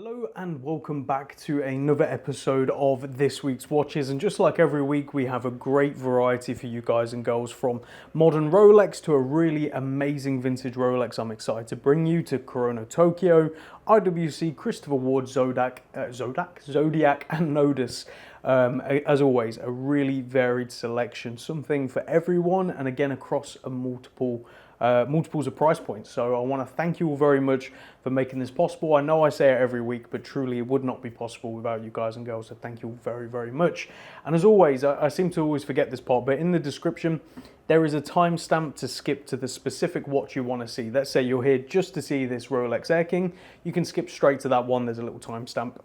Hello and welcome back to another episode of this week's watches, and just like every week we have a great variety for you guys and girls, from modern Rolex to a really amazing vintage Rolex I'm excited to bring you, to Kurono Tokyo, IWC, Christopher Ward, Zodiac and Nodus. As always, a really varied selection, something for everyone, and again across a multiples of price points. So I want to thank you all very much for making this possible. I know I say it every week, but truly it would not be possible without you guys and girls, so thank you all very, very much. And as always, I seem to always forget this part, but in the description there is a timestamp to skip to the specific watch you want to see. Let's say you're here just to see this Rolex AirKing, you can skip straight to that one. There's a little timestamp.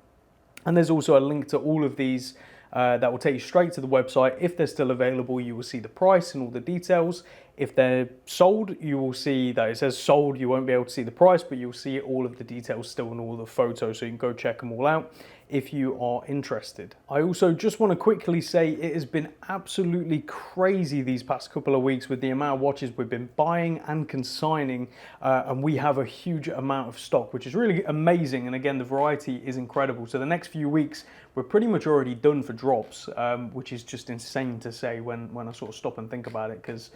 And there's also a link to all of these that will take you straight to the website. If they're still available, you will see the price and all the details. If they're sold, you will see that it says sold. You won't be able to see the price, but you'll see all of the details still and all the photos, so you can go check them all out if you are interested. I also just want to quickly say it has been absolutely crazy these past couple of weeks with the amount of watches we've been buying and consigning, and we have a huge amount of stock, which is really amazing. And again, the variety is incredible. So the next few weeks we're pretty much already done for drops, which is just insane to say when I sort of stop and think about it, because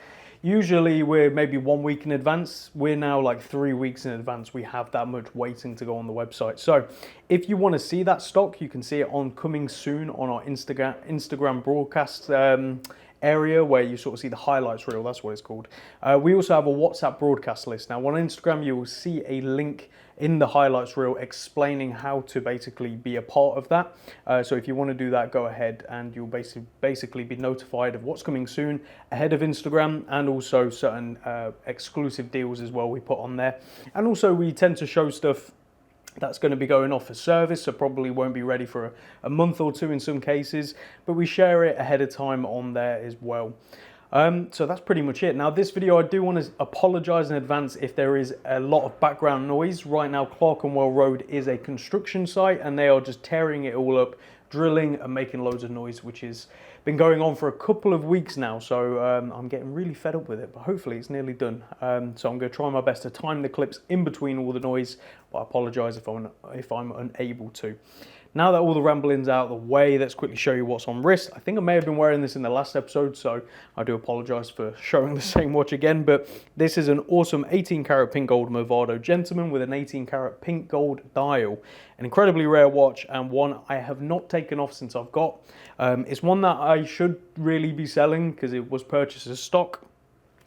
usually we're maybe 1 week in advance. We're now like 3 weeks in advance. We have that much waiting to go on the website. So if you want to see that stock, you can see it on coming soon on our Instagram broadcast area, where you sort of see the highlights reel. That's what it's called. We also have a WhatsApp broadcast list. Now on Instagram you will see a link in the highlights reel explaining how to basically be a part of that. So if you want to do that, go ahead, and you'll basically be notified of what's coming soon ahead of Instagram, and also certain exclusive deals as well we put on there. And also we tend to show stuff that's going to be going off for service, so probably won't be ready for a month or two in some cases, but we share it ahead of time on there as well. So that's pretty much it. Now this video, I do want to apologize in advance if there is a lot of background noise. Right now Clerkenwell Road is a construction site and they are just tearing it all up, drilling and making loads of noise, which has been going on for a couple of weeks now. So I'm getting really fed up with it, but hopefully it's nearly done. So I'm going to try my best to time the clips in between all the noise, but I apologize if I'm unable to. Now that all the rambling's out of the way, let's quickly show you what's on wrist. I think I may have been wearing this in the last episode, so I do apologize for showing the same watch again, but this is an awesome 18 karat pink gold Movado Gentleman with an 18 karat pink gold dial. An incredibly rare watch, and one I have not taken off since I've got. It's one that I should really be selling because it was purchased as stock,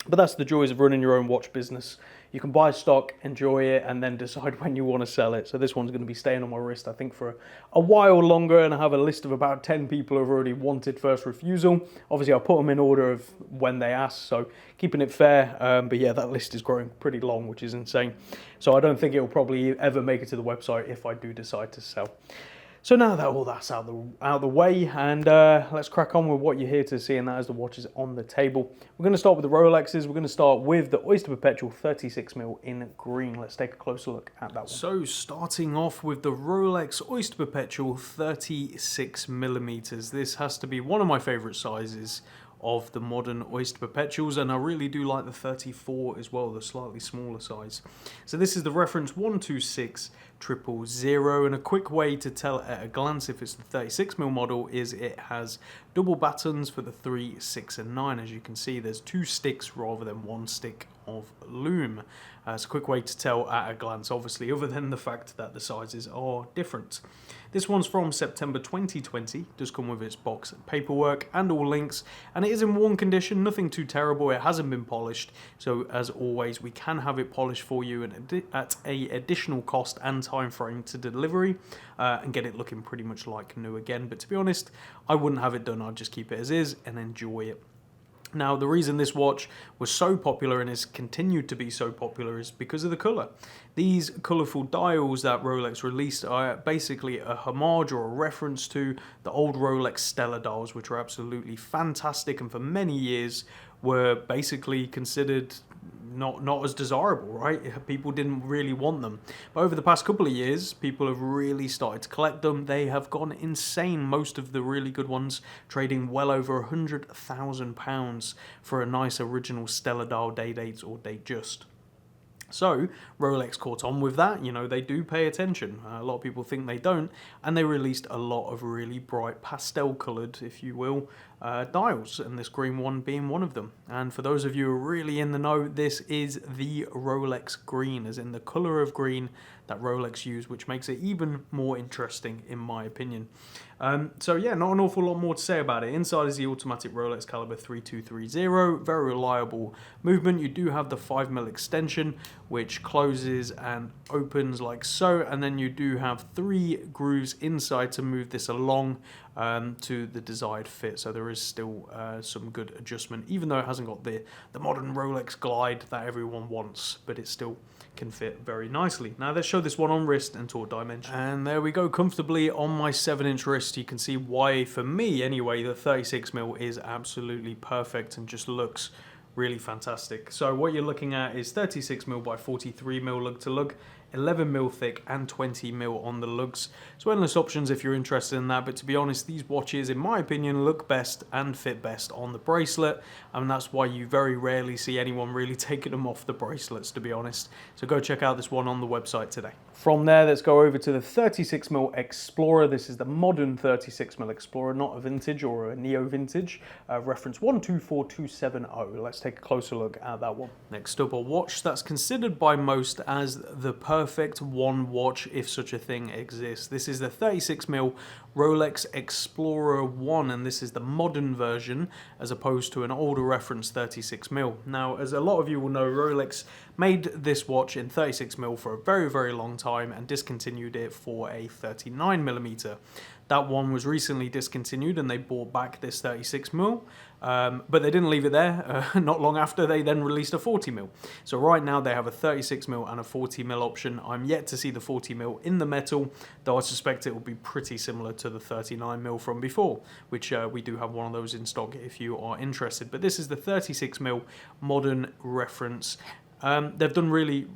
but that's the joys of running your own watch business. You can buy stock, enjoy it, and then decide when you want to sell it. So this one's going to be staying on my wrist, I think, for a while longer, and I have a list of about 10 people who have already wanted first refusal. Obviously, I'll put them in order of when they ask, so keeping it fair. But yeah, that list is growing pretty long, which is insane. So I don't think it'll probably ever make it to the website if I do decide to sell. So now that all that's out of the way, and let's crack on with what you're here to see, and that is the watches on the table. We're going to start with the Rolexes. We're going to start with the Oyster Perpetual 36mm in green. Let's take a closer look at that one. So starting off with the Rolex Oyster Perpetual 36mm. This has to be one of my favorite sizes of the modern Oyster Perpetuals, and I really do like the 34 as well, the slightly smaller size. So this is the reference 126000, and a quick way to tell at a glance if it's the 36mm model is it has double battens for the 3, 6 and 9. As you can see, there's 2 sticks rather than 1 stick of lume. It's a quick way to tell at a glance, obviously, other than the fact that the sizes are different. This one's from September 2020, does come with its box and paperwork and all links, and it is in worn condition, nothing too terrible. It hasn't been polished, so as always we can have it polished for you at a additional cost and time frame to delivery, and get it looking pretty much like new again. But to be honest, I wouldn't have it done. I'd just keep it as is and enjoy it. Now, the reason this watch was so popular and has continued to be so popular is because of the colour. These colourful dials that Rolex released are basically a homage or a reference to the old Rolex Stellar dials, which were absolutely fantastic and for many years were basically considered not as desirable, right? People didn't really want them. But over the past couple of years, people have really started to collect them. They have gone insane, most of the really good ones trading well over £100,000 for a nice original Stellar dial day date or date just. So Rolex caught on with that. You know, they do pay attention. A lot of people think they don't, and they released a lot of really bright pastel coloured, if you will, dials, and this green one being one of them. And for those of you who are really in the know, this is the Rolex green, as in the colour of green that Rolex use, which makes it even more interesting in my opinion. So yeah, not an awful lot more to say about it. Inside is the automatic Rolex caliber 3230, very reliable movement. You do have the 5mm extension, which closes and opens like so, and then you do have 3 grooves inside to move this along to the desired fit. So there is still some good adjustment, even though it hasn't got the modern Rolex glide that everyone wants, but it still can fit very nicely. Now let's show this one on wrist and taught dimension. And there we go, comfortably on my 7-inch wrist. You can see why, for me anyway, the 36mm is absolutely perfect and just looks really fantastic. So what you're looking at is 36mm by 43mm lug to lug, 11mm thick and 20mm on the lugs. So endless options if you're interested in that, but to be honest, these watches in my opinion look best and fit best on the bracelet, and that's why you very rarely see anyone really taking them off the bracelets, to be honest. So go check out this one on the website today. From there, let's go over to the 36mm Explorer. This is the modern 36mm Explorer, not a vintage or a neo-vintage. Reference 124270. Let's take a closer look at that one. Next up, a watch that's considered by most as the perfect one watch, if such a thing exists. This is the 36mm Rolex Explorer 1, and this is the modern version as opposed to an older reference 36mm. Now, as a lot of you will know, Rolex made this watch in 36mm for a very, very long time and discontinued it for a 39mm. That one was recently discontinued and they brought back this 36mm, but they didn't leave it there. Not long after, they then released a 40mm. So right now they have a 36mm and a 40mm option. I'm yet to see the 40mm in the metal, though I suspect it will be pretty similar to the 39mm from before, which we do have one of those in stock if you are interested. But this is the 36mm modern reference. They've done it really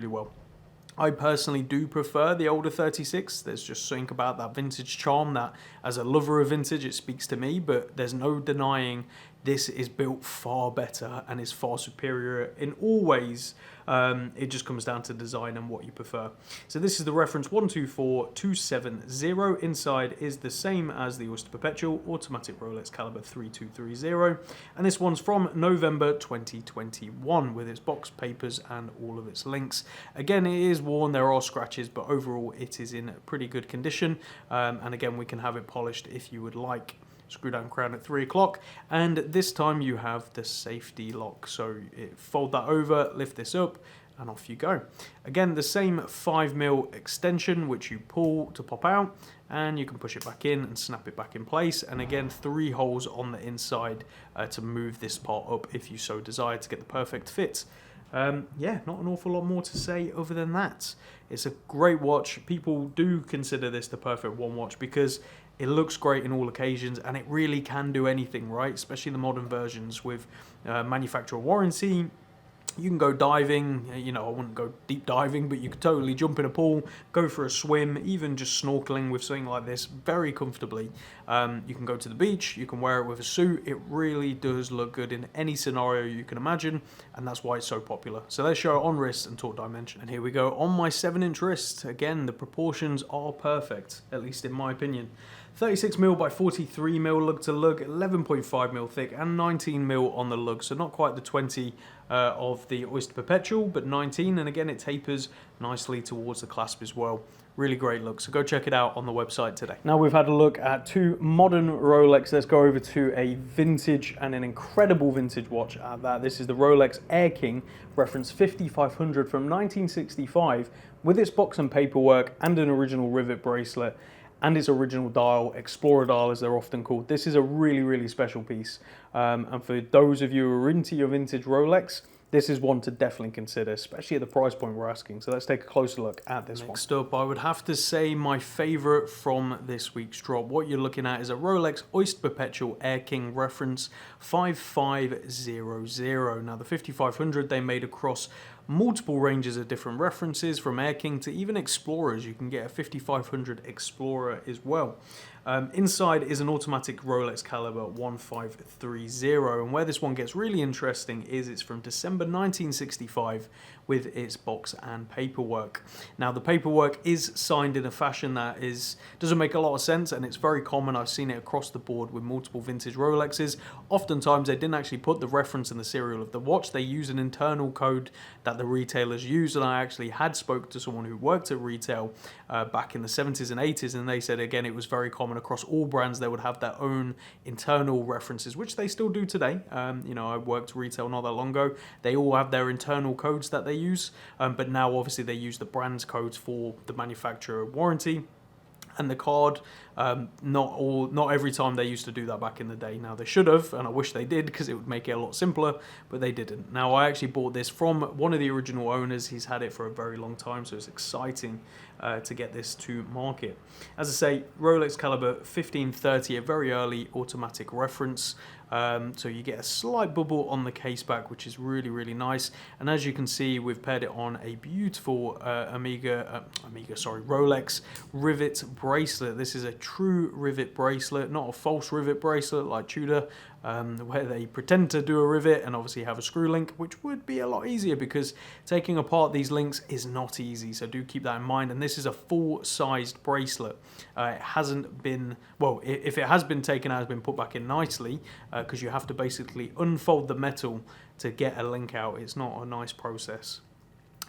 well. I personally do prefer the older 36. There's just something about that vintage charm that, as a lover of vintage, it speaks to me, but there's no denying this is built far better and is far superior in all ways. It just comes down to design and what you prefer. So this is the reference 124270. Inside is the same as the Oyster Perpetual automatic Rolex caliber 3230, and this one's from November 2021 with its box papers and all of its links. Again, it is worn, there are scratches, but overall it is in pretty good condition, and again, we can have it polished if you would like. Screw down crown at 3 o'clock, and this time you have the safety lock, so fold that over, lift this up, and off you go. Again, the same 5mm extension which you pull to pop out, and you can push it back in and snap it back in place, and again 3 holes on the inside to move this part up if you so desire to get the perfect fit. Yeah, not an awful lot more to say other than that. It's a great watch. People do consider this the perfect one watch because it looks great in all occasions and it really can do anything, right? Especially the modern versions with manufacturer warranty. You can go diving, you know, I wouldn't go deep diving, but you could totally jump in a pool, go for a swim, even just snorkeling with something like this very comfortably. You can go to the beach, you can wear it with a suit. It really does look good in any scenario you can imagine, and that's why it's so popular. So let's show it on wrist and talk dimension. And here we go on my 7-inch wrist. Again, the proportions are perfect, at least in my opinion. 36mm by 43mm lug to lug, 11.5mm thick and 19mm on the lug, so not quite the 20 of the Oyster Perpetual, but 19, and again it tapers nicely towards the clasp as well. Really great look, so go check it out on the website today. Now we've had a look at 2 modern Rolex, let's go over to a vintage and an incredible vintage watch at that. This is the Rolex AirKing, reference 5500 from 1965, with its box and paperwork and an original rivet bracelet, and its original dial, Explorer dial as they're often called. This is a really special piece. And for those of you who are into your vintage Rolex, this is one to definitely consider, especially at the price point we're asking. So let's take a closer look at this one. Next up, I would have to say my favorite from this week's drop. What you're looking at is a Rolex Oyster Perpetual AirKing reference 5500. Now the 5500 they made across multiple ranges of different references from AirKing to even Explorers. You can get a 5500 Explorer as well. Inside is an automatic Rolex caliber 1530, and where this one gets really interesting is it's from December 1965 with its box and paperwork. Now the paperwork is signed in a fashion that doesn't make a lot of sense, and it's very common. I've seen it across the board with multiple vintage Rolexes. Oftentimes they didn't actually put the reference in the serial of the watch. They use an internal code that the retailers use, and I actually had spoke to someone who worked at retail back in the 70s and 80s, and they said again it was very common across all brands. They would have their own internal references, which they still do today. You know, I worked retail not that long ago. They all have their internal codes that they use, but now obviously they use the brand's codes for the manufacturer warranty and the card. Not every time. They used to do that back in the day. Now they should have, and I wish they did, because it would make it a lot simpler, but they didn't. Now I actually bought this from one of the original owners. He's had it for a very long time, so it's exciting to get this to market. As I say, Rolex caliber 1530, a very early automatic reference. So you get a slight bubble on the case back, which is really, really nice. And as you can see, we've paired it on a beautiful Rolex rivet bracelet. This is a true rivet bracelet, not a false rivet bracelet like Tudor, where they pretend to do a rivet and obviously have a screw link, which would be a lot easier because taking apart these links is not easy. So do keep that in mind. And this is a full-sized bracelet. It hasn't been, well, if it has been taken out, it has been put back in nicely, because you have to basically unfold the metal to get a link out. It's not a nice process.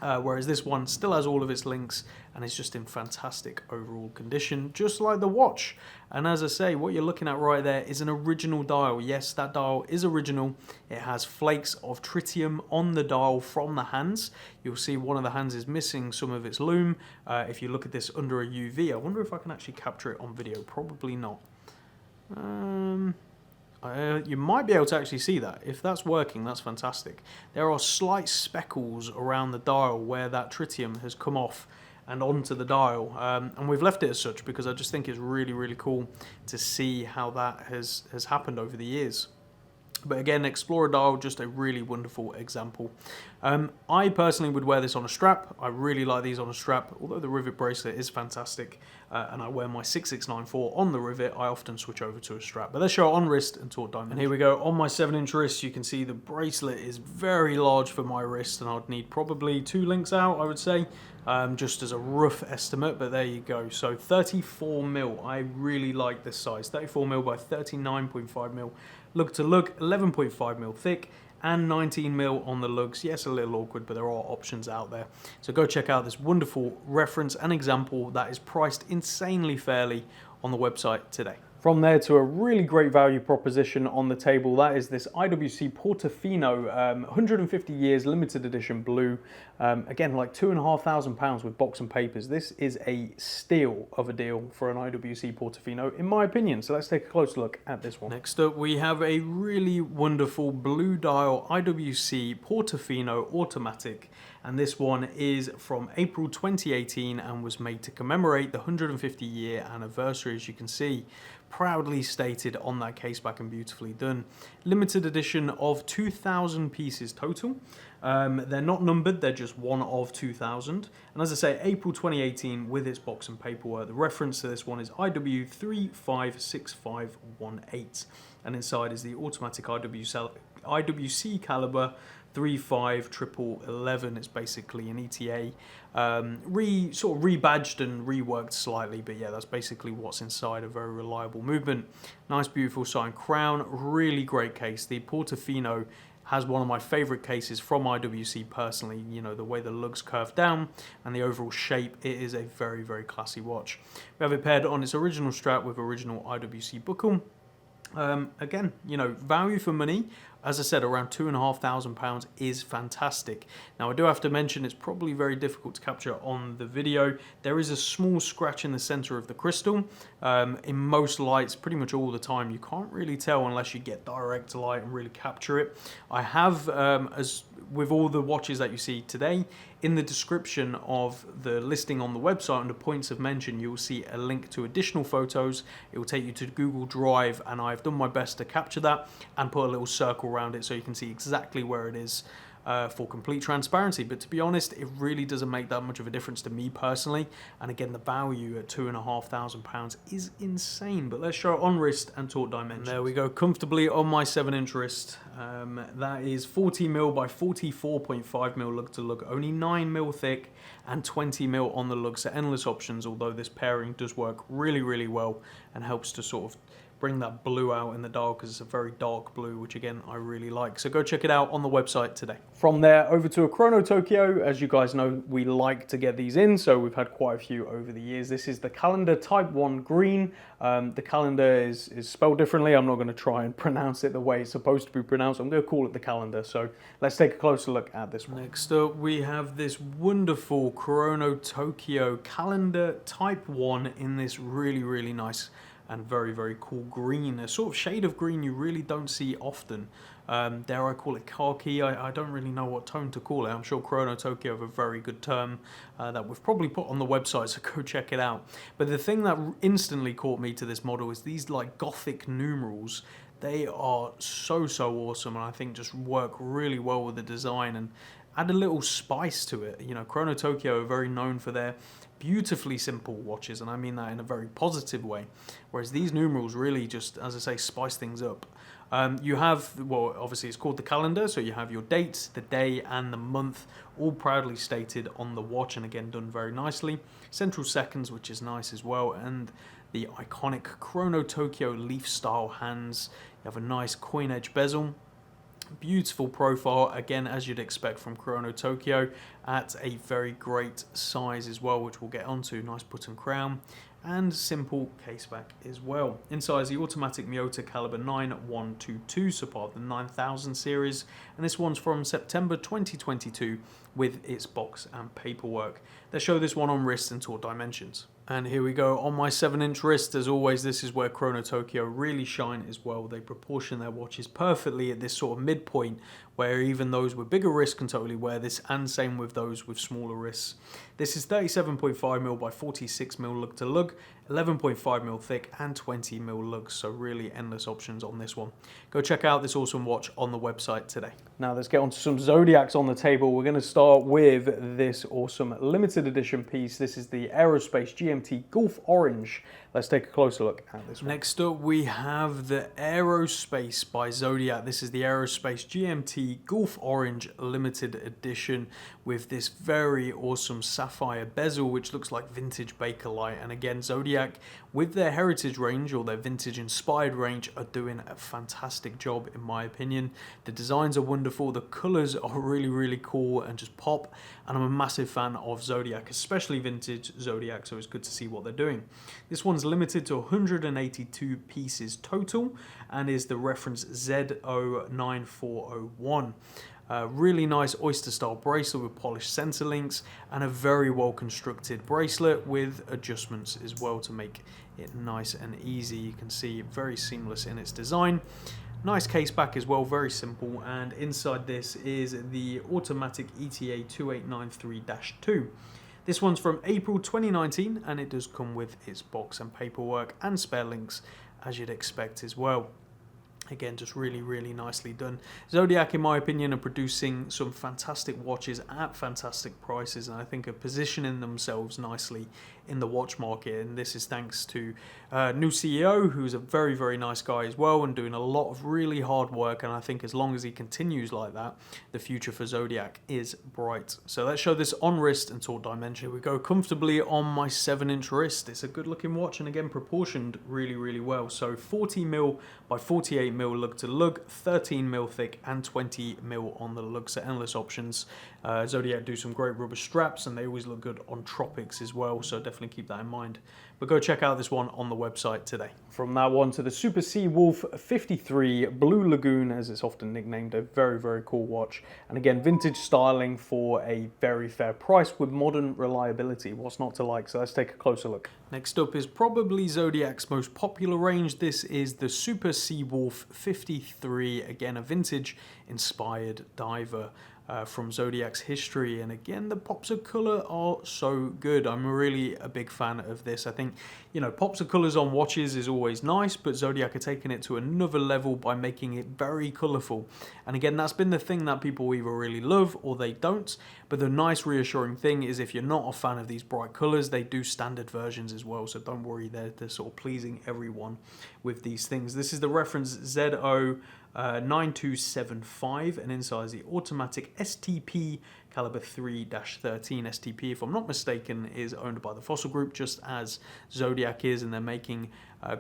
Whereas this one still has all of its links and is just in fantastic overall condition, just like the watch. And as I say, what you're looking at right there is an original dial. Yes, that dial is original. It has flakes of tritium on the dial from the hands. You'll see one of the hands is missing some of its lume. If you look at this under a UV, I wonder if I can actually capture it on video. Probably not. You might be able to actually see that. If that's working, that's fantastic. There are slight speckles around the dial where that tritium has come off and onto the dial, and we've left it as such because I just think it's really, really cool to see how that has happened over the years. But again, Explorer dial, just a really wonderful example. I personally would wear this on a strap. I really like these on a strap, although the rivet bracelet is fantastic, and I wear my 6694 on the rivet. I often switch over to a strap, but let's show it on wrist and talk diamond. And here we go. On my 7-inch wrist, you can see the bracelet is very large for my wrist, and I'd need probably 2 links out, I would say, just as a rough estimate, but there you go. So 34 mil. I really like this size. 34 mil by 39.5 mil. Look to look, 11.5 mil thick, and 19 mil on the lugs. Yes, a little awkward, but there are options out there. So go check out this wonderful reference and example that is priced insanely fairly on the website today. From there to a really great value proposition on the table, that is this IWC Portofino 150 years limited edition blue. Again, like £2,500 with box and papers. This is a steal of a deal for an IWC Portofino, in my opinion. So let's take a closer look at this one. Next up, we have a really wonderful blue dial IWC Portofino automatic. And this one is from April 2018 and was made to commemorate the 150 year anniversary, as you can see. Proudly stated on that case back and beautifully done. Limited edition of 2,000 pieces total. They're not numbered, they're just one of 2,000. And as I say, April 2018 with its box and paperwork. The reference to this one is IW356518. And inside is the automatic IWC caliber 35111. It's basically an ETA, sort of rebadged and reworked slightly, but yeah, that's basically what's inside. A very reliable movement. Nice, beautiful sign crown. Really great case. The Portofino has one of my favorite cases from IWC personally. You know, the way the lugs curve down and the overall shape. It is a very, very classy watch. We have it paired on its original strap with original IWC buckle. Again, you know, value for money. As I said, around £2,500 is fantastic. Now, I do have to mention it's probably very difficult to capture on the video. There is a small scratch in the center of the crystal. In most lights, pretty much all the time, you can't really tell unless you get direct light and really capture it. I have, as with all the watches that you see today, in the description of the listing on the website under points of mention, you will see a link to additional photos. It will take you to Google Drive, and I've done my best to capture that and put a little circle around it so you can see exactly where it is. for complete transparency. But to be honest, it really doesn't make that much of a difference to me personally. And again, the value at £2,500 is insane. But let's show it on wrist and talk dimensions. There we go, comfortably on my 7-inch wrist. That is 40mm by 44.5mm lug to lug, only 9mm thick and 20mm on the lug, so endless options, although this pairing does work really, really well and helps to sort of bring that blue out in the dark, because it's a very dark blue, which again I really like. So go check it out on the website today. From there over to a Kurono Tokyo. As you guys know, we like to get these in, so we've had quite a few over the years. This is the Calendar Type 1 green. The calendar is spelled differently. I'm not going to try and pronounce it the way it's supposed to be pronounced. I'm going to call it the calendar. So let's take a closer look at this one. Next up, we have this wonderful Kurono Tokyo Calendar Type 1 in this really, really nice and very, very cool green, a sort of shade of green you really don't see often. Dare I call it khaki? I don't really know what tone to call it. I'm sure Kurono Tokyo have a very good term that we've probably put on the website, so go check it out. But the thing that instantly caught me to this model is these like gothic numerals. They are so, so awesome, and I think just work really well with the design and add a little spice to it. You know, Kurono Tokyo are very known for their beautifully simple watches, and I mean that in a very positive way, whereas these numerals really just, as I say, spice things up. You have, well, obviously it's called the calendar, so you have your date, the day and the month, all proudly stated on the watch, and again done very nicely. Central seconds, which is nice as well, and the iconic Kurono Tokyo leaf style hands. You have a nice coin edge bezel. Beautiful profile, again as you'd expect from Kurono Tokyo, at a very great size as well, which we'll get onto. Nice button crown and simple caseback as well. Inside is the automatic Miyota caliber 9122, so part of the 9000 series, and this one's from September 2022 with its box and paperwork. They show this one on wrist and talk dimensions. And here we go on my 7-inch wrist. As always, this is where Kurono Tokyo really shine as well. They proportion their watches perfectly at this sort of midpoint, where even those with bigger wrists can totally wear this, and same with those with smaller wrists. This is 37.5mm by 46mm lug to lug, 11.5mm thick and 20mm lugs, so really endless options on this one. Go check out this awesome watch on the website today. Now let's get on to some Zodiacs on the table. We're going to start with this awesome limited edition piece. This is the Aerospace GMT Gulf Orange. Let's take a closer look at this one. Next up we have the Aerospace by Zodiac. This is the Aerospace GMT Gulf Orange limited edition with this very awesome sapphire bezel, which looks like vintage Bakelite. And again, Zodiac with their heritage range, or their vintage inspired range, are doing a fantastic job in my opinion. The designs are wonderful, the colors are really, really cool and just pop, and I'm a massive fan of Zodiac, especially vintage Zodiac, so it's good to see what they're doing. This one's limited to 182 pieces total and is the reference ZO9401. Really nice oyster style bracelet with polished center links, and a very well constructed bracelet with adjustments as well to make it nice and easy. You can see very seamless in its design. Nice case back as well, very simple, and inside this is the automatic ETA 2893-2. This one's from April 2019, and it does come with its box and paperwork and spare links, as you'd expect as well. Again, just really, really nicely done. Zodiac, in my opinion, are producing some fantastic watches at fantastic prices, and I think are positioning themselves nicely in the watch market. And this is thanks to new CEO, who's a very, very nice guy as well, and doing a lot of really hard work. And I think as long as he continues like that, the future for Zodiac is bright. So let's show this on wrist and talk dimension. Here we go, comfortably on my 7-inch wrist. It's a good looking watch, and again, proportioned really, really well. So 40mm by 48mm lug to lug, 13mm thick and 20mm on the lug, so endless options. Zodiac do some great rubber straps, and they always look good on tropics as well, so definitely keep that in mind. But go check out this one on the website today. From that one to the Super Sea Wolf 53 Blue Lagoon, as it's often nicknamed, a very, very cool watch. And again, vintage styling for a very fair price with modern reliability. What's not to like? So let's take a closer look. Next up is probably Zodiac's most popular range. This is the Super Sea Wolf 53, again a vintage inspired diver. from Zodiac's history. And again, the pops of color are so good. I'm really a big fan of this. I think, you know, pops of colors on watches is always nice, but Zodiac are taking it to another level by making it very colorful. And again, that's been the thing that people either really love or they don't. But the nice reassuring thing is if you're not a fan of these bright colors, they do standard versions as well. So don't worry, they're sort of pleasing everyone with these things. This is the reference ZO 9275, and inside is the automatic STP caliber 3-13. STP, if I'm not mistaken, is owned by the Fossil Group, just as Zodiac is, and they're making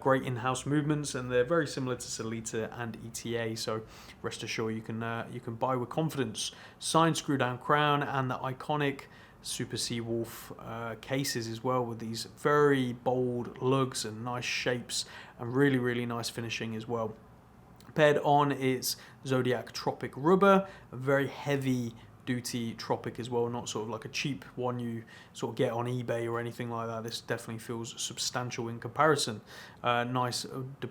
great in-house movements, and they're very similar to Sellita and ETA. So rest assured, you can buy with confidence. Signed screw-down crown and the iconic Super Seawolf cases as well, with these very bold lugs and nice shapes and really nice finishing as well. Paired on it's Zodiac Tropic rubber, a very heavy duty Tropic as well, not sort of like a cheap one you sort of get on eBay or anything like that. This definitely feels substantial in comparison. Nice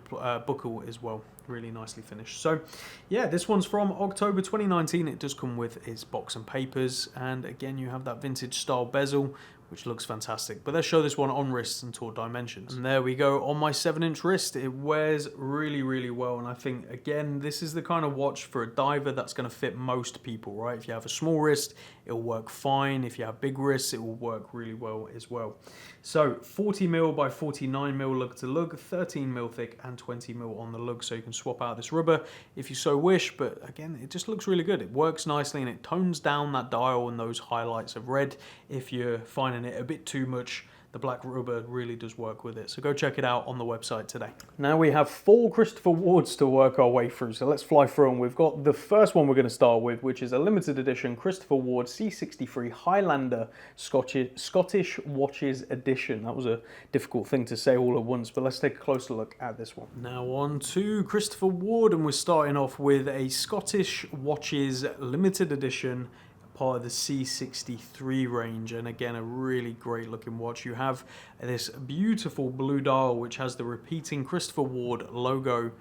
buckle as well, really nicely finished. So yeah, this one's from October 2019. It does come with its box and papers, and again you have that vintage style bezel, which looks fantastic. But let's show this one on wrists and taught dimensions. And there we go, on my 7-inch wrist. It wears really well, and I think, again, this is the kind of watch for a diver that's gonna fit most people, right? If you have a small wrist, it'll work fine. If you have big wrists, it will work really well as well. So 40mm by 49mm lug to lug, 13mm thick and 20mm on the lug, so you can swap out this rubber if you so wish. But again, it just looks really good. It works nicely and it tones down that dial and those highlights of red. If you're finding it a bit too much, the black rubber really does work with it. So go check it out on the website today. Now we have 4 Christopher Wards to work our way through, so let's fly through them. We've got the first one we're going to start with, which is a limited edition Christopher Ward C63 Highlander Scottish Watches Edition. That was a difficult thing to say all at once, but let's take a closer look at this one. Now on to Christopher Ward, and we're starting off with a Scottish Watches limited edition, part of the C63 range, and again a really great looking watch. You have this beautiful blue dial which has the repeating Christopher Ward logo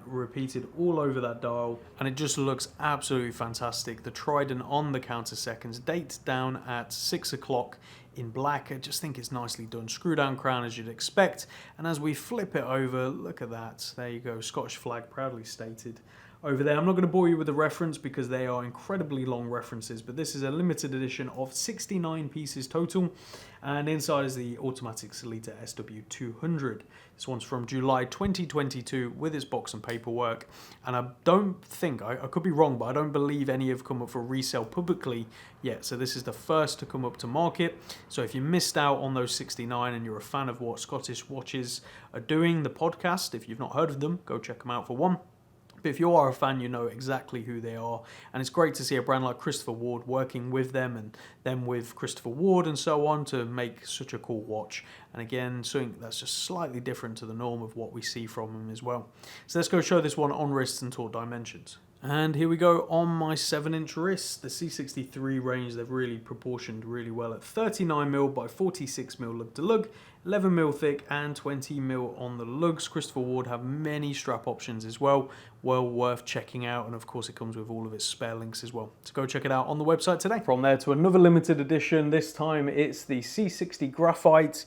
repeated all over that dial, and it just looks absolutely fantastic. The Trident on the counter seconds, date down at 6 o'clock in black. I just think it's nicely done. Screw down crown as you'd expect, and as we flip it over, look at that, there you go, Scottish flag proudly stated over there. I'm not going to bore you with the reference because they are incredibly long references, but this is a limited edition of 69 pieces total, and inside is the automatic Sellita SW200. This one's from July 2022 with its box and paperwork, and I don't think, I could be wrong, but I don't believe any have come up for resale publicly yet, so this is the first to come up to market. So if you missed out on those 69 and you're a fan of what Scottish Watches are doing, the podcast, if you've not heard of them, go check them out for one. But if you are a fan, you know exactly who they are. And it's great to see a brand like Christopher Ward working with them and them with Christopher Ward and so on to make such a cool watch. And again, something that's just slightly different to the norm of what we see from them as well. So let's go show this one on wrists and taught dimensions. And here we go on my 7-inch wrist. The C63 range, they've really proportioned really well at 39mm by 46mm lug to lug, 11mm thick and 20mm on the lugs. Christopher Ward have many strap options as well, worth checking out, and of course it comes with all of its spare links as well. So go check it out on the website today. From there to another limited edition, this time it's the C60 Graphite,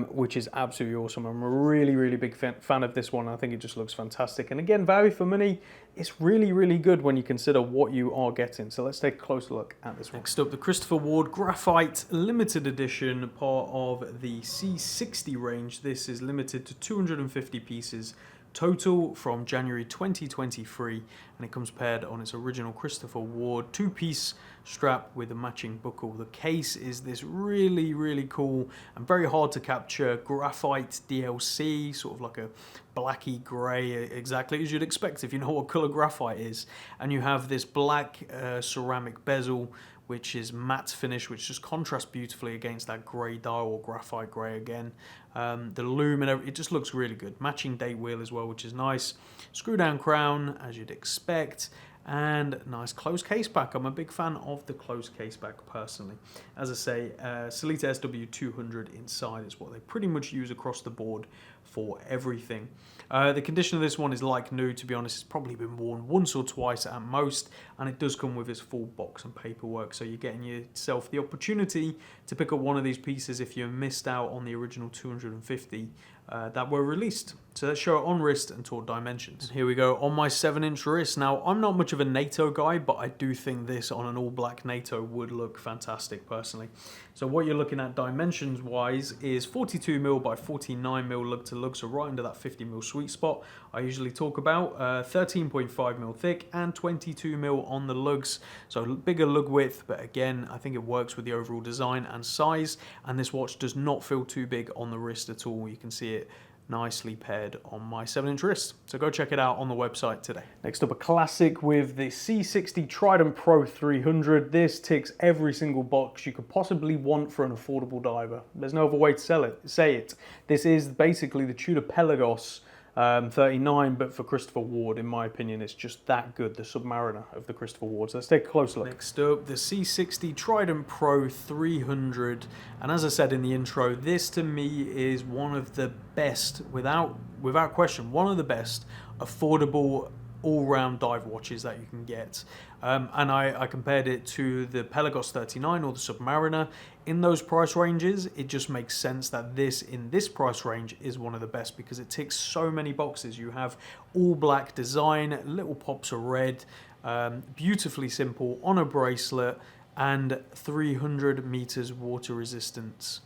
which is absolutely awesome. I'm a really big fan of this one. I think it just looks fantastic, and again, value for money. It's really good when you consider what you are getting. So let's take a closer look at this one. Next up, the Christopher Ward Graphite limited edition, part of the C60 range. This is limited to 250 pieces total from January 2023, and it comes paired on its original Christopher Ward 2-piece strap with a matching buckle. The case is this really cool and very hard to capture graphite DLC, sort of like a blacky grey, exactly as you'd expect if you know what colour graphite is. And you have this black ceramic bezel, which is matte finish, which just contrasts beautifully against that grey dial, or graphite grey again. The lume and everything, it just looks really good. Matching date wheel as well, which is nice. Screw down crown, as you'd expect. and nice closed case back. I'm a big fan of the closed case back personally. As I say, Sellita SW200 inside is what they pretty much use across the board for everything. The condition of this one is like new, to be honest. It's probably been worn once or twice at most, and it does come with its full box and paperwork, so you're getting yourself the opportunity to pick up one of these pieces if you missed out on the original 250 that were released. So let's show it on wrist and talk dimensions. And here we go on my 7-inch wrist. Now, I'm not much of a NATO guy, but I do think this on an all black NATO would look fantastic personally. So what you're looking at dimensions wise is 42mm by 49mm lug to lug, so right under that 50mm sweet spot I usually talk about. 13.5mm thick and 22mm on the lugs, so bigger lug width, but again I think it works with the overall design and size, and this watch does not feel too big on the wrist at all. You can see it nicely paired on my 7-inch wrist. So go check it out on the website today. Next up, a classic with the C60 Trident Pro 300. This ticks every single box you could possibly want for an affordable diver. There's no other way to say it. This is basically the Tudor Pelagos 39, but for Christopher Ward. In my opinion, it's just that good, the Submariner of the Christopher Wards. Let's take a closer look. Next up, the C60 Trident Pro 300, and as I said in the intro, this to me is one of the best, without question, one of the best affordable all-round dive watches that you can get. And I compared it to the Pelagos 39 or the Submariner. In those price ranges, it just makes sense that this, in this price range, is one of the best because it ticks so many boxes. You have all black design, little pops of red, beautifully simple on a bracelet, and 300 meters water resistance.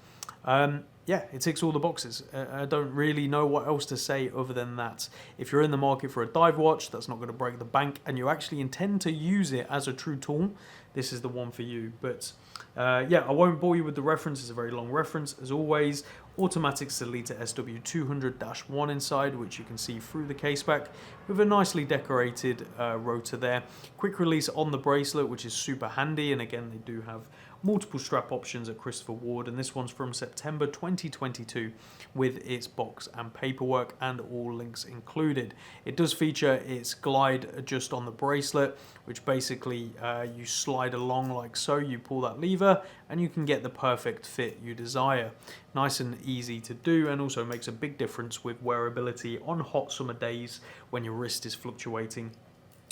Yeah, it ticks all the boxes. I don't really know what else to say other than that. If you're in the market for a dive watch that's not going to break the bank and you actually intend to use it as a true tool, this is the one for you. But yeah, I won't bore you with the reference. It's a very long reference. As always, automatic Sellita SW200-1 inside, which you can see through the case back with a nicely decorated rotor there. Quick release on the bracelet, which is super handy. And again, they do have multiple strap options at Christopher Ward, and this one's from September 2022 with its box and paperwork and all links included. It does feature its glide adjust on the bracelet, which basically you slide along like so. You pull that lever and you can get the perfect fit you desire. Nice and easy to do, and also makes a big difference with wearability on hot summer days when your wrist is fluctuating,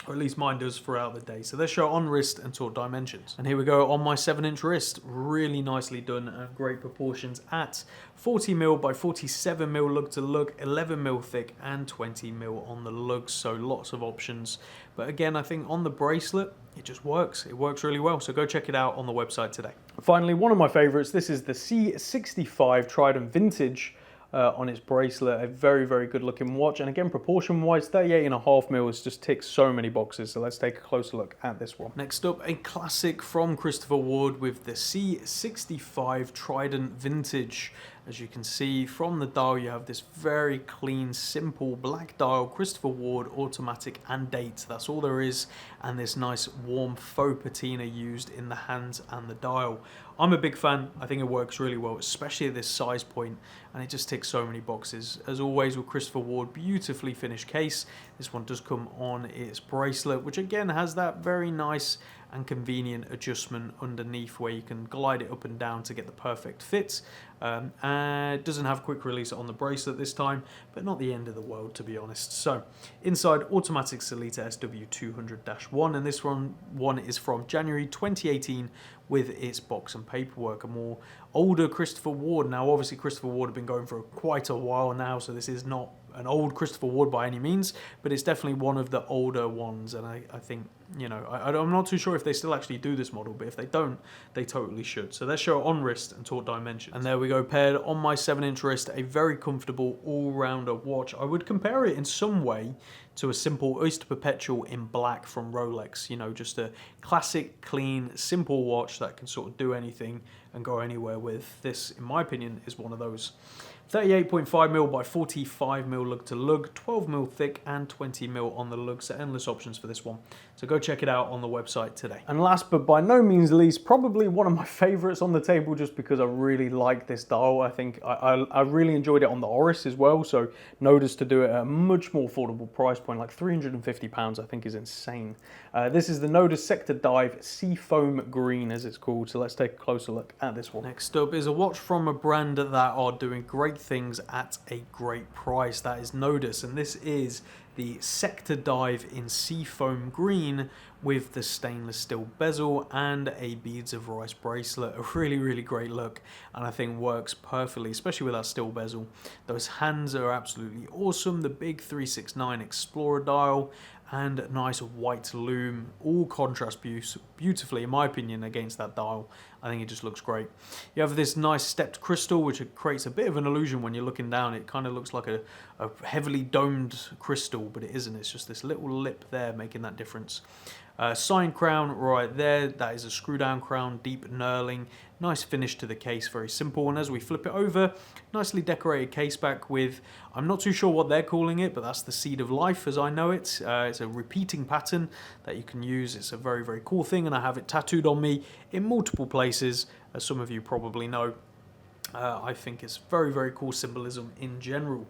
or at least mine does throughout the day. So let's show on wrist and talk dimensions. And here we go on my 7-inch wrist. Really nicely done and great proportions at 40mm by 47mm lug to lug, 11mm thick and 20mm on the lugs. So lots of options. But again, I think on the bracelet, it just works. It works really well. So go check it out on the website today. Finally, one of my favorites. This is the C65 Trident Vintage. On its bracelet, a very, very good looking watch, and again, proportion wise, 38.5mm just ticks so many boxes. So let's take a closer look at this one. Next up, a classic from Christopher Ward with the C65 Trident Vintage. As you can see from the dial, you have this very clean, simple black dial, Christopher Ward, automatic and date. That's all there is, and this nice warm faux patina used in the hands and the dial. I'm a big fan. I think it works really well, especially at this size point, and it just ticks so many boxes. As always with Christopher Ward, beautifully finished case. This one does come on its bracelet, which again has that very nice and convenient adjustment underneath where you can glide it up and down to get the perfect fit. And it doesn't have quick release on the bracelet this time, but not the end of the world, to be honest. So inside, automatic Sellita SW200-1, and this one is from January 2018 with its box and paperwork. A more older Christopher Ward. Now obviously Christopher Ward have been going for quite a while now, so this is not an old Christopher Ward by any means, but it's definitely one of the older ones, and I think, you know, I'm not too sure if they still actually do this model, but if they don't, they totally should. So let's show it on wrist and talk dimensions. And there we go, paired on my 7-inch wrist, a very comfortable all-rounder watch. I would compare it in some way to a simple Oyster Perpetual in black from Rolex. You know, just a classic, clean, simple watch that can sort of do anything and go anywhere with. This, in my opinion, is one of those. 38.5mm by 45mm lug to lug, 12mm thick and 20mm on the lug, so endless options for this one. So go check it out on the website today. And last but by no means least, probably one of my favorites on the table just because I really like this dial. I think I really enjoyed it on the Oris as well, so notice to do it at a much more affordable price point, like £350 I think is insane. This is the Nodus Sector Dive Seafoam Green as it's called, so let's take a closer look at this one. Next up is a watch from a brand that are doing great things at a great price. That is Nodus, and this is the Sector Dive in Seafoam Green with the stainless steel bezel and a beads of rice bracelet. A really great look, and I think works perfectly, especially with that steel bezel. Those hands are absolutely awesome. The big 369 Explorer dial and nice white lume all contrast beautifully, in my opinion, against that dial. I think it just looks great. You have this nice stepped crystal, which creates a bit of an illusion when you're looking down. It kind of looks like a heavily domed crystal, but it isn't. It's just this little lip there making that difference. Sign crown right there, that is a screw down crown, deep knurling, nice finish to the case, very simple. And as we flip it over, nicely decorated case back with, I'm not too sure what they're calling it, but that's the Seed of Life as I know it. It's a repeating pattern that you can use. It's a very cool thing, and I have it tattooed on me in multiple places, as some of you probably know. I think it's very cool symbolism in general.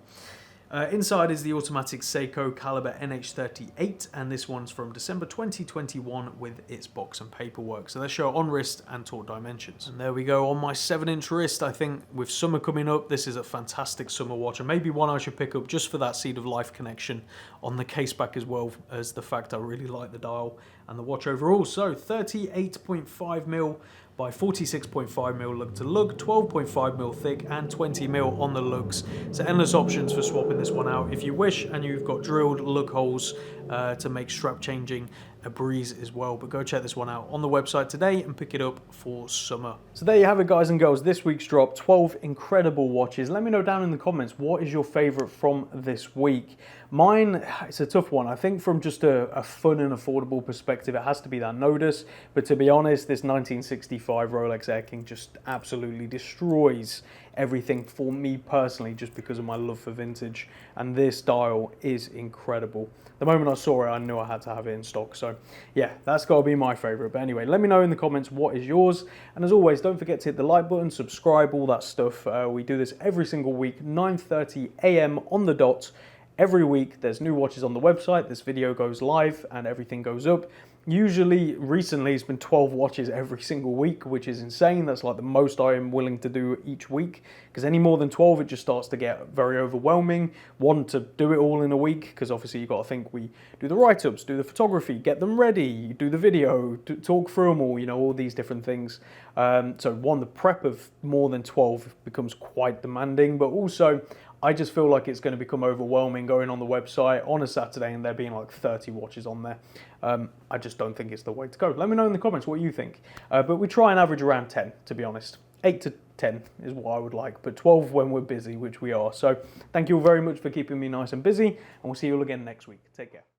Inside is the automatic Seiko Caliber NH38, and this one's from December 2021 with its box and paperwork. So they show on wrist and taut dimensions. And there we go on my 7-inch wrist. I think with summer coming up, this is a fantastic summer watch, and maybe one I should pick up just for that Seed of Life connection on the case back, as well as the fact I really like the dial and the watch overall. So 38.5mm by 46.5mm lug to lug, 12.5mm thick and 20mm on the lugs. So endless options for swapping this one out if you wish, and you've got drilled lug holes to make strap changing a breeze as well. But go check this one out on the website today and pick it up for summer. So there you have it, guys and girls, this week's drop, 12 incredible watches. Let me know down in the comments, what is your favorite from this week? Mine, it's a tough one. I think from just a fun and affordable perspective, it has to be that Nodus, but to be honest, this 1965 Rolex AirKing just absolutely destroys everything for me personally, just because of my love for vintage, and this dial is incredible. The moment I saw it, I knew I had to have it in stock. So yeah, that's got to be my favorite. But anyway, let me know in the comments what is yours, and as always, don't forget to hit the like button, subscribe, all that stuff. We do this every single week, 9:30 AM on the dot. Every week there's new watches on the website, this video goes live and everything goes up. Usually, recently, it's been 12 watches every single week, which is insane. That's like the most I am willing to do each week, because any more than 12, it just starts to get very overwhelming. Want to do it all in a week, because obviously you've got to think, we do the write-ups, do the photography, get them ready, do the video, talk through them all, you know, all these different things. So one, the prep of more than 12 becomes quite demanding, but also I just feel like it's going to become overwhelming going on the website on a Saturday and there being like 30 watches on there. I just don't think it's the way to go. Let me know in the comments what you think. But we try and average around 10, to be honest. 8 to 10 is what I would like, but 12 when we're busy, which we are. So thank you all very much for keeping me nice and busy, and we'll see you all again next week. Take care.